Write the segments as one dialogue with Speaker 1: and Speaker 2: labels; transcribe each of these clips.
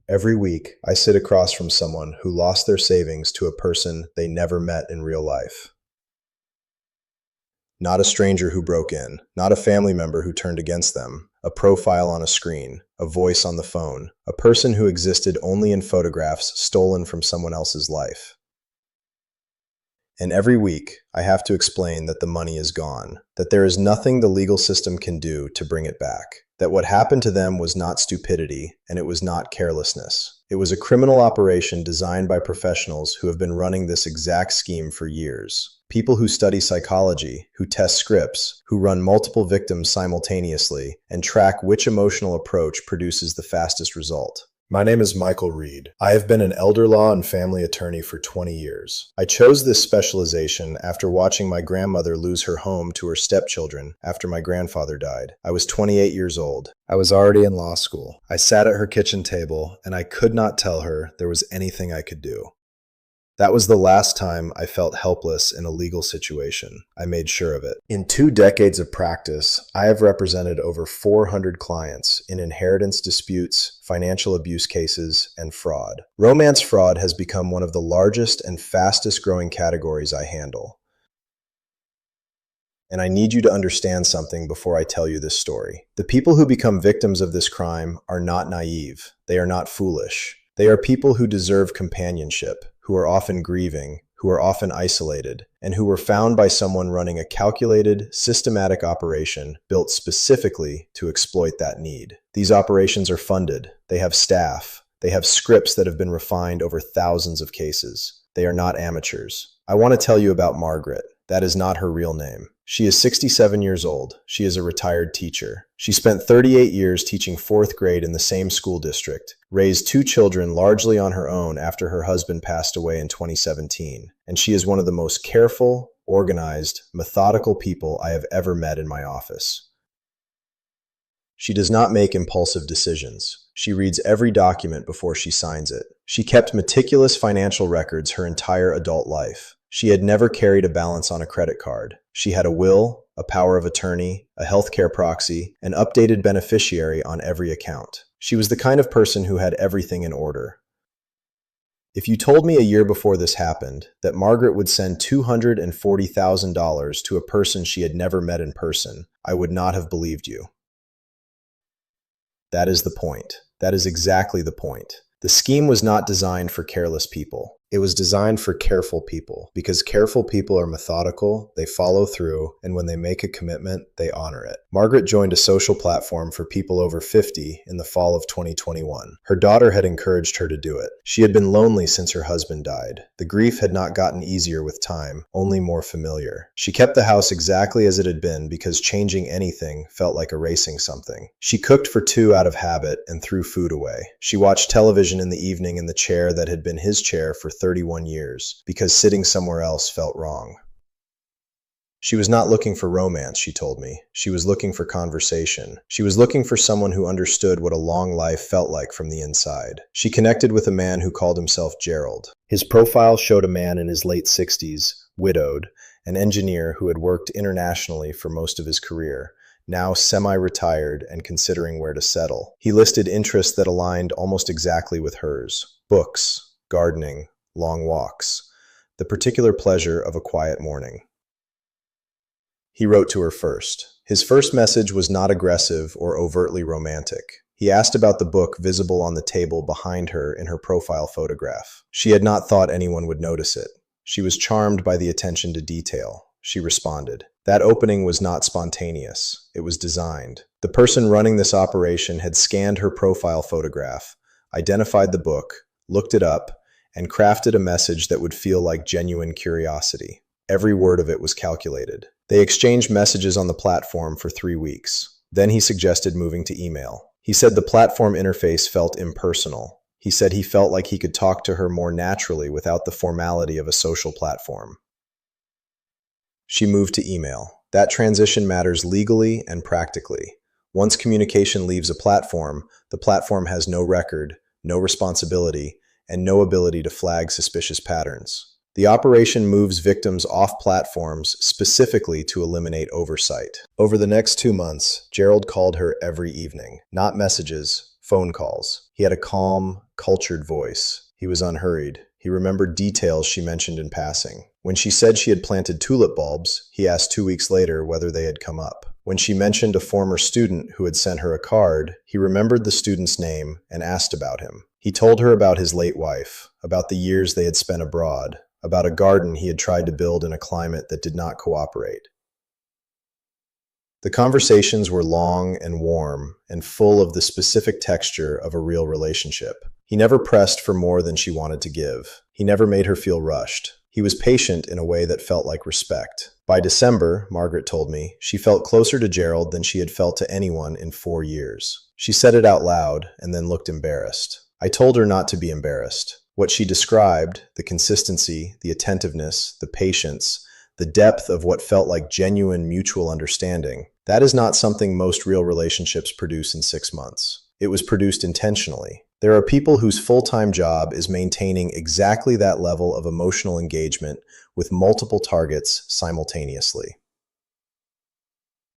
Speaker 1: Every week, I sit across from someone who lost their savings to a person they never met in real life. Not a stranger who broke in, not a family member who turned against them, a profile on a screen, a voice on the phone, a person who existed only in photographs stolen from someone else's life. And every week, I have to explain that the money is gone, that there is nothing the legal system can do to bring it back, that what happened to them was not stupidity and it was not carelessness. It was a criminal operation designed by professionals who have been running this exact scheme for years. People who study psychology, who test scripts, who run multiple victims simultaneously, and track which emotional approach produces the fastest result. My name is Michael Reed. I have been an elder law and family attorney for 20 years. I chose this specialization after watching my grandmother lose her home to her stepchildren after my grandfather died. I was 28 years old. I was already in law school. I sat at her kitchen table and I could not tell her there was anything I could do. That was the last time I felt helpless in a legal situation. I made sure of it. In 2 decades of practice, I have represented over 400 clients in inheritance disputes, financial abuse cases, and fraud. Romance fraud has become one of the largest and fastest growing categories I handle. And I need you to understand something before I tell you this story. The people who become victims of this crime are not naive. They are not foolish. They are people who deserve companionship, who are often grieving, who are often isolated, and who were found by someone running a calculated, systematic operation built specifically to exploit that need. These operations are funded, they have staff, they have scripts that have been refined over thousands of cases. They are not amateurs. I want to tell you about Margaret. That is not her real name. She is 67 years old. She is a retired teacher. She spent 38 years teaching 4th grade in the same school district, raised 2 children largely on her own after her husband passed away in 2017, and she is one of the most careful, organized, methodical people I have ever met in my office. She does not make impulsive decisions. She reads every document before she signs it. She kept meticulous financial records her entire adult life. She had never carried a balance on a credit card. She had a will, a power of attorney, a healthcare proxy, an updated beneficiary on every account. She was the kind of person who had everything in order. If you told me a year before this happened that Margaret would send $240,000 to a person she had never met in person, I would not have believed you. That is the point. That is exactly the point. The scheme was not designed for careless people. It was designed for careful people, because careful people are methodical, they follow through, and when they make a commitment, they honor it. Margaret joined a social platform for people over 50 in the fall of 2021. Her daughter had encouraged her to do it. She had been lonely since her husband died. The grief had not gotten easier with time, only more familiar. She kept the house exactly as it had been because changing anything felt like erasing something. She cooked for 2 out of habit and threw food away. She watched television in the evening in the chair that had been his chair for 31 years, because sitting somewhere else felt wrong. She was not looking for romance, she told me. She was looking for conversation. She was looking for someone who understood what a long life felt like from the inside. She connected with a man who called himself Gerald. His profile showed a man in his late 60s, widowed, an engineer who had worked internationally for most of his career, now semi-retired and considering where to settle. He listed interests that aligned almost exactly with hers: books, gardening, long walks, the particular pleasure of a quiet morning. He wrote to her first. His first message was not aggressive or overtly romantic. He asked about the book visible on the table behind her in her profile photograph. She had not thought anyone would notice it. She was charmed by the attention to detail. She responded. That opening was not spontaneous. It was designed. The person running this operation had scanned her profile photograph, identified the book, looked it up, and crafted a message that would feel like genuine curiosity. Every word of it was calculated. They exchanged messages on the platform for 3 weeks. Then he suggested moving to email. He said the platform interface felt impersonal. He said he felt like he could talk to her more naturally without the formality of a social platform. She moved to email. That transition matters legally and practically. Once communication leaves a platform, the platform has no record, no responsibility, and no ability to flag suspicious patterns. The operation moves victims off platforms specifically to eliminate oversight. Over the next 2 months, Gerald called her every evening. Not messages, Phone calls. He had a calm, cultured voice. He was unhurried. He remembered details she mentioned in passing. When she said she had planted tulip bulbs, he asked 2 weeks later whether they had come up. When she mentioned a former student who had sent her a card, he remembered the student's name and asked about him. He told her about his late wife, about the years they had spent abroad, about a garden he had tried to build in a climate that did not cooperate. The conversations were long and warm and full of the specific texture of a real relationship. He never pressed for more than she wanted to give. He never made her feel rushed. He was patient in a way that felt like respect. By December, Margaret told me, she felt closer to Gerald than she had felt to anyone in 4 years. She said it out loud and then looked embarrassed. I told her not to be embarrassed. What she described, the consistency, the attentiveness, the patience, the depth of what felt like genuine mutual understanding, that is not something most real relationships produce in 6 months. It was produced intentionally. There are people whose full-time job is maintaining exactly that level of emotional engagement with multiple targets simultaneously.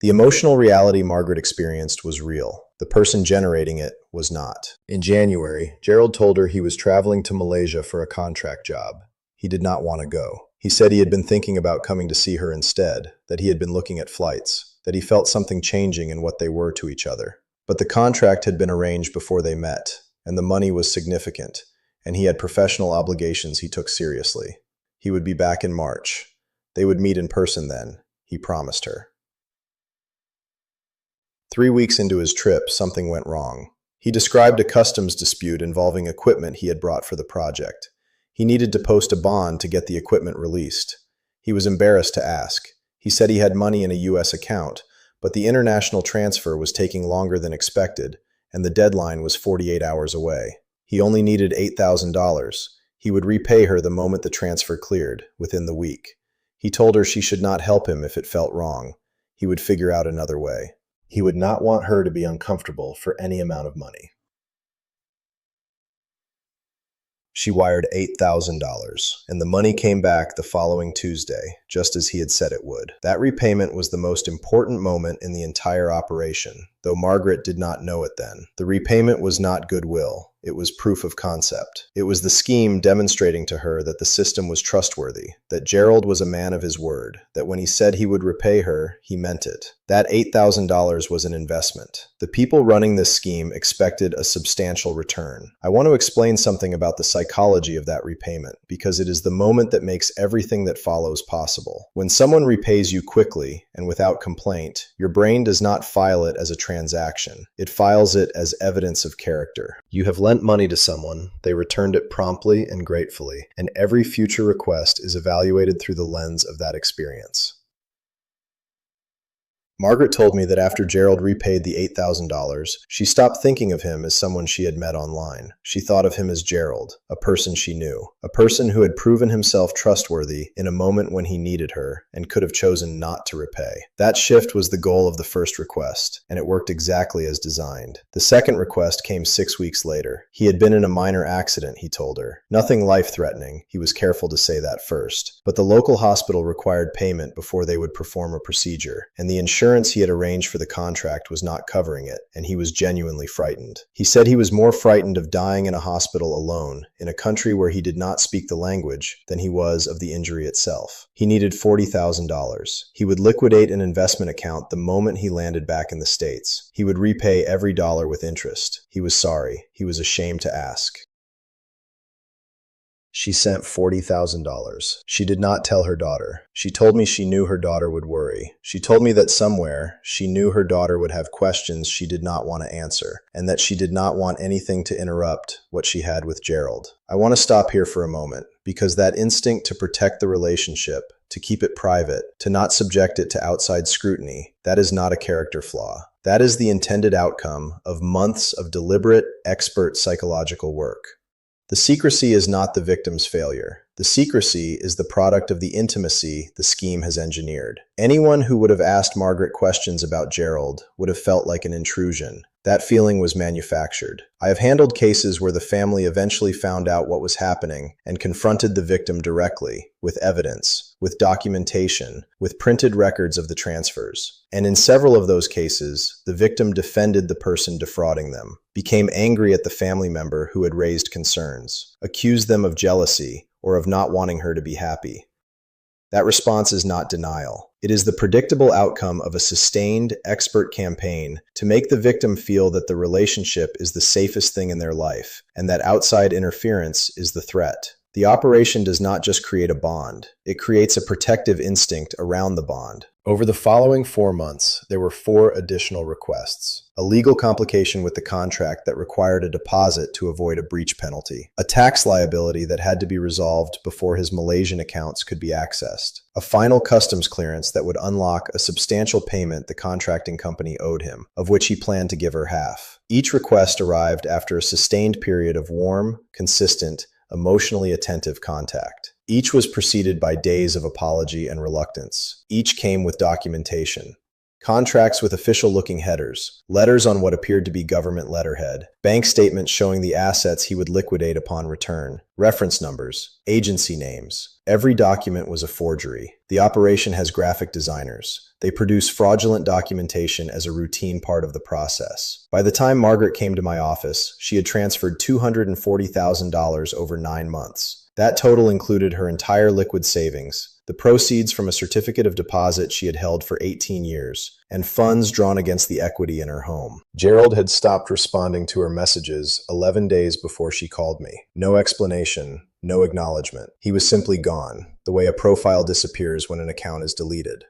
Speaker 1: The emotional reality Margaret experienced was real. The person generating it was not. In January, Gerald told her he was traveling to Malaysia for a contract job. He did not want to go. He said he had been thinking about coming to see her instead, that he had been looking at flights, that he felt something changing in what they were to each other. But the contract had been arranged before they met, and the money was significant, and he had professional obligations he took seriously. He would be back in March. They would meet in person then, he promised her. 3 weeks into his trip, something went wrong. He described a customs dispute involving equipment he had brought for the project. He needed to post a bond to get the equipment released. He was embarrassed to ask. He said he had money in a U.S. account, but the international transfer was taking longer than expected, and the deadline was 48 hours away. He only needed $8,000. He would repay her the moment the transfer cleared, within the week. He told her she should not help him if it felt wrong. He would figure out another way. He would not want her to be uncomfortable for any amount of money. She wired $8,000, and the money came back the following Tuesday, just as he had said it would. That repayment was the most important moment in the entire operation, though Margaret did not know it then. The repayment was not goodwill. It was proof of concept. It was the scheme demonstrating to her that the system was trustworthy, that Gerald was a man of his word, that when he said he would repay her, he meant it. That $8,000 was an investment. The people running this scheme expected a substantial return. I want to explain something about the psychology of that repayment, because it is the moment that makes everything that follows possible. When someone repays you quickly and without complaint, your brain does not file it as a transaction. It files it as evidence of character. You have lent money to someone, they returned it promptly and gratefully, and every future request is evaluated through the lens of that experience. Margaret told me that after Gerald repaid the $8,000, she stopped thinking of him as someone she had met online. She thought of him as Gerald, a person she knew, a person who had proven himself trustworthy in a moment when he needed her and could have chosen not to repay. That shift was the goal of the first request, and it worked exactly as designed. The second request came 6 weeks later. He had been in a minor accident, he told her. Nothing life-threatening, he was careful to say that first. But the local hospital required payment before they would perform a procedure, and the insurance he had arranged for the contract was not covering it, and he was genuinely frightened. He said he was more frightened of dying in a hospital alone, in a country where he did not speak the language, than he was of the injury itself. He needed $40,000. He would liquidate an investment account the moment he landed back in the States. He would repay every dollar with interest. He was sorry. He was ashamed to ask. She sent $40,000. She did not tell her daughter. She told me she knew her daughter would worry. She told me that somewhere, she knew her daughter would have questions she did not want to answer, and that she did not want anything to interrupt what she had with Gerald. I want to stop here for a moment, because that instinct to protect the relationship, to keep it private, to not subject it to outside scrutiny, that is not a character flaw. That is the intended outcome of months of deliberate, expert psychological work. The secrecy is not the victim's failure. The secrecy is the product of the intimacy the scheme has engineered. Anyone who would have asked Margaret questions about Gerald would have felt like an intrusion, That feeling was manufactured. I have handled cases where the family eventually found out what was happening and confronted the victim directly, with evidence, with documentation, with printed records of the transfers. And in several of those cases, the victim defended the person defrauding them, became angry at the family member who had raised concerns, accused them of jealousy or of not wanting her to be happy. That response is not denial. It is the predictable outcome of a sustained, expert campaign to make the victim feel that the relationship is the safest thing in their life, and that outside interference is the threat. The operation does not just create a bond, it creates a protective instinct around the bond. Over the following 4 months, there were 4 additional requests. A legal complication with the contract that required a deposit to avoid a breach penalty. A tax liability that had to be resolved before his Malaysian accounts could be accessed. A final customs clearance that would unlock a substantial payment the contracting company owed him, of which he planned to give her half. Each request arrived after a sustained period of warm, consistent, emotionally attentive contact. Each was preceded by days of apology and reluctance. Each came with documentation. Contracts with official-looking headers, letters on what appeared to be government letterhead, bank statements showing the assets he would liquidate upon return, reference numbers, agency names. Every document was a forgery. The operation has graphic designers. They produce fraudulent documentation as a routine part of the process. By the time Margaret came to my office, she had transferred $240,000 over 9 months. That total included her entire liquid savings, the proceeds from a certificate of deposit she had held for 18 years, and funds drawn against the equity in her home. Gerald had stopped responding to her messages 11 days before she called me. No explanation, no acknowledgement. He was simply gone, the way a profile disappears when an account is deleted.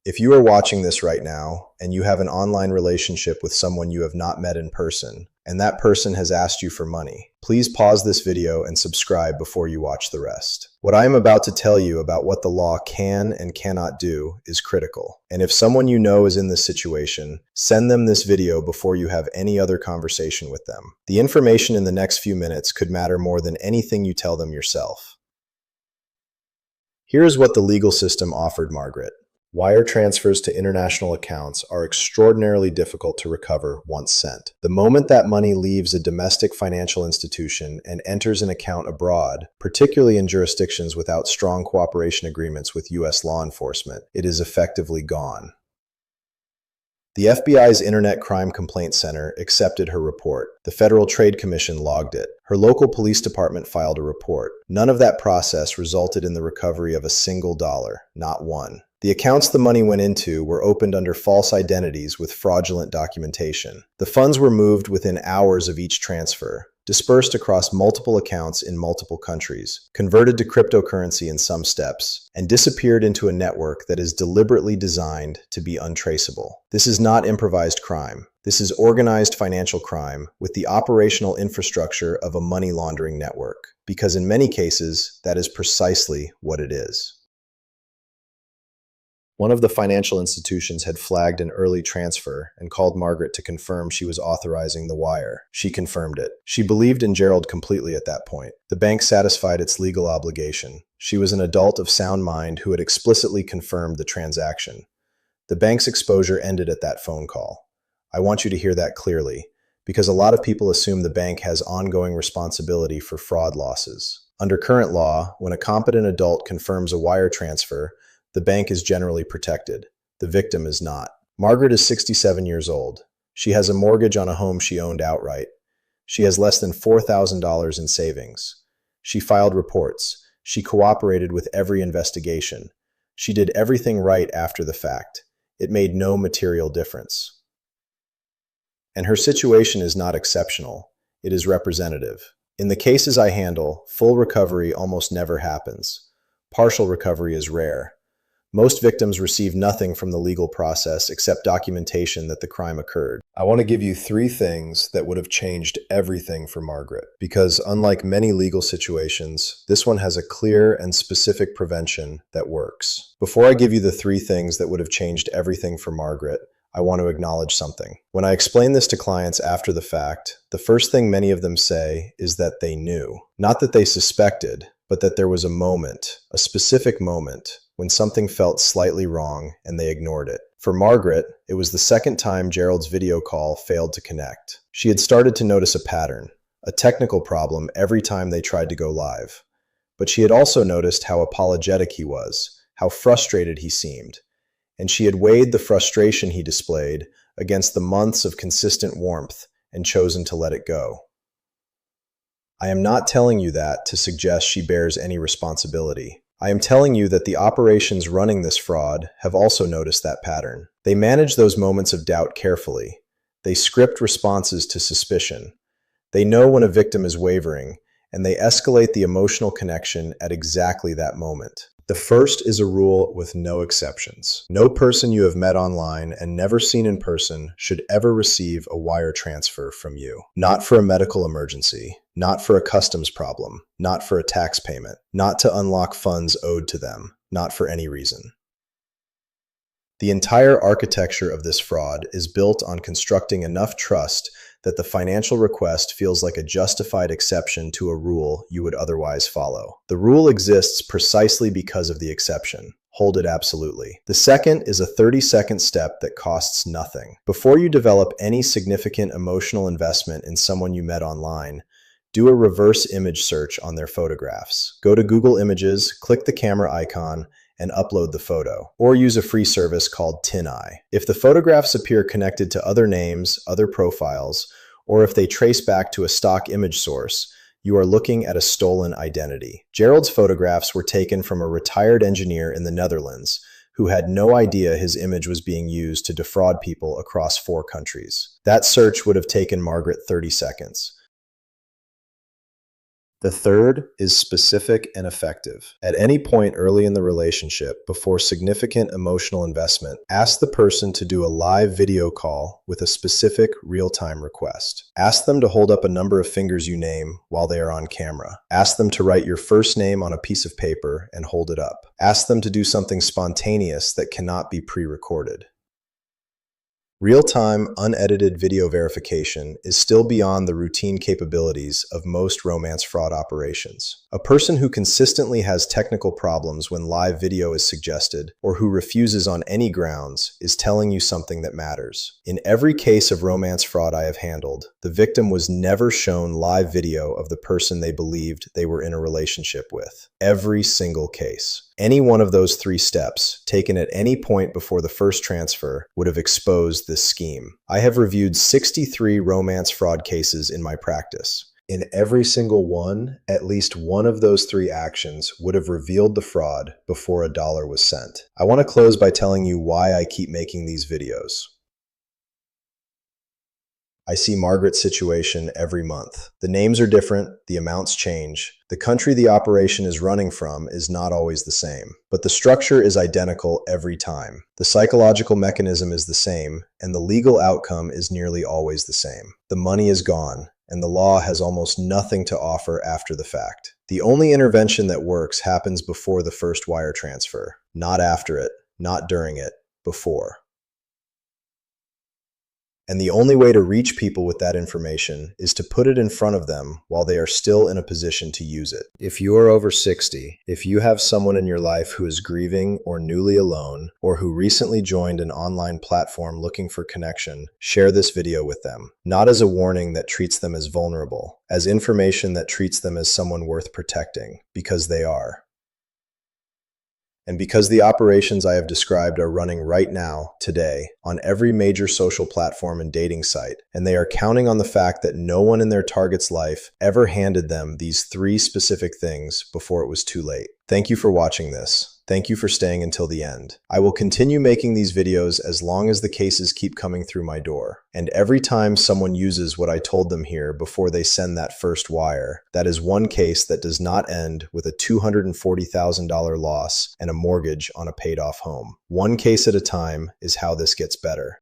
Speaker 1: If you are watching this right now, and you have an online relationship with someone you have not met in person, and that person has asked you for money, please pause this video and subscribe before you watch the rest. What I am about to tell you about what the law can and cannot do is critical. And if someone you know is in this situation, send them this video before you have any other conversation with them. The information in the next few minutes could matter more than anything you tell them yourself. Here is what the legal system offered Margaret. Wire transfers to international accounts are extraordinarily difficult to recover once sent. The moment that money leaves a domestic financial institution and enters an account abroad, particularly in jurisdictions without strong cooperation agreements with U.S. law enforcement, it is effectively gone. The FBI's Internet Crime Complaint Center accepted her report. The Federal Trade Commission logged it. Her local police department filed a report. None of that process resulted in the recovery of a single dollar, not one. The accounts the money went into were opened under false identities with fraudulent documentation. The funds were moved within hours of each transfer, dispersed across multiple accounts in multiple countries, converted to cryptocurrency in some steps, and disappeared into a network that is deliberately designed to be untraceable. This is not improvised crime. This is organized financial crime with the operational infrastructure of a money laundering network, because in many cases, that is precisely what it is. One of the financial institutions had flagged an early transfer and called Margaret to confirm she was authorizing the wire. She confirmed it. She believed in Gerald completely at that point. The bank satisfied its legal obligation. She was an adult of sound mind who had explicitly confirmed the transaction. The bank's exposure ended at that phone call. I want you to hear that clearly, because a lot of people assume the bank has ongoing responsibility for fraud losses. Under current law, when a competent adult confirms a wire transfer, the bank is generally protected. The victim is not. Margaret is 67 years old. She has a mortgage on a home she owned outright. She has less than $4,000 in savings. She filed reports. She cooperated with every investigation. She did everything right after the fact. It made no material difference. And her situation is not exceptional. It is representative. In the cases I handle, full recovery almost never happens. Partial recovery is rare. Most victims receive nothing from the legal process except documentation that the crime occurred. I want to give you 3 things that would have changed everything for Margaret, because unlike many legal situations, this one has a clear and specific prevention that works. Before I give you the 3 things that would have changed everything for Margaret, I want to acknowledge something. When I explain this to clients after the fact, the first thing many of them say is that they knew. Not that they suspected, but that there was a moment, a specific moment, when something felt slightly wrong and they ignored it. For Margaret, it was the second time Gerald's video call failed to connect. She had started to notice a pattern, a technical problem every time they tried to go live. But she had also noticed how apologetic he was, how frustrated he seemed, and she had weighed the frustration he displayed against the months of consistent warmth and chosen to let it go. I am not telling you that to suggest she bears any responsibility. I am telling you that the operations running this fraud have also noticed that pattern. They manage those moments of doubt carefully. They script responses to suspicion. They know when a victim is wavering, and they escalate the emotional connection at exactly that moment. The first is a rule with no exceptions. No person you have met online and never seen in person should ever receive a wire transfer from you. Not for a medical emergency, not for a customs problem, not for a tax payment, not to unlock funds owed to them, not for any reason. The entire architecture of this fraud is built on constructing enough trust that the financial request feels like a justified exception to a rule you would otherwise follow. The rule exists precisely because of the exception. Hold it absolutely. The second is a 30-second step that costs nothing. Before you develop any significant emotional investment in someone you met online, do a reverse image search on their photographs. Go to Google Images, click the camera icon, and upload the photo, or use a free service called TinEye. If the photographs appear connected to other names, other profiles, or if they trace back to a stock image source, you are looking at a stolen identity. Gerald's photographs were taken from a retired engineer in the Netherlands who had no idea his image was being used to defraud people across 4 countries. That search would have taken Margaret 30 seconds. The third is specific and effective. At any point early in the relationship, before significant emotional investment, ask the person to do a live video call with a specific real-time request. Ask them to hold up a number of fingers you name while they are on camera. Ask them to write your first name on a piece of paper and hold it up. Ask them to do something spontaneous that cannot be pre-recorded. Real-time, unedited video verification is still beyond the routine capabilities of most romance fraud operations. A person who consistently has technical problems when live video is suggested, or who refuses on any grounds, is telling you something that matters. In every case of romance fraud I have handled, the victim was never shown live video of the person they believed they were in a relationship with. Every single case. Any one of those 3 steps, taken at any point before the first transfer, would have exposed this scheme. I have reviewed 63 romance fraud cases in my practice. In every single one, at least one of those 3 actions would have revealed the fraud before a dollar was sent. I want to close by telling you why I keep making these videos. I see Margaret's situation every month. The names are different, the amounts change. The country the operation is running from is not always the same, but the structure is identical every time. The psychological mechanism is the same, and the legal outcome is nearly always the same. The money is gone, and the law has almost nothing to offer after the fact. The only intervention that works happens before the first wire transfer, not after it, not during it, before. And the only way to reach people with that information is to put it in front of them while they are still in a position to use it. If you are over 60, if you have someone in your life who is grieving or newly alone, or who recently joined an online platform looking for connection, share this video with them. Not as a warning that treats them as vulnerable, as information that treats them as someone worth protecting, because they are. And because the operations I have described are running right now, today, on every major social platform and dating site, and they are counting on the fact that no one in their target's life ever handed them these 3 specific things before it was too late. Thank you for watching this. Thank you for staying until the end. I will continue making these videos as long as the cases keep coming through my door. And every time someone uses what I told them here before they send that first wire, that is one case that does not end with a $240,000 loss and a mortgage on a paid-off home. One case at a time is how this gets better.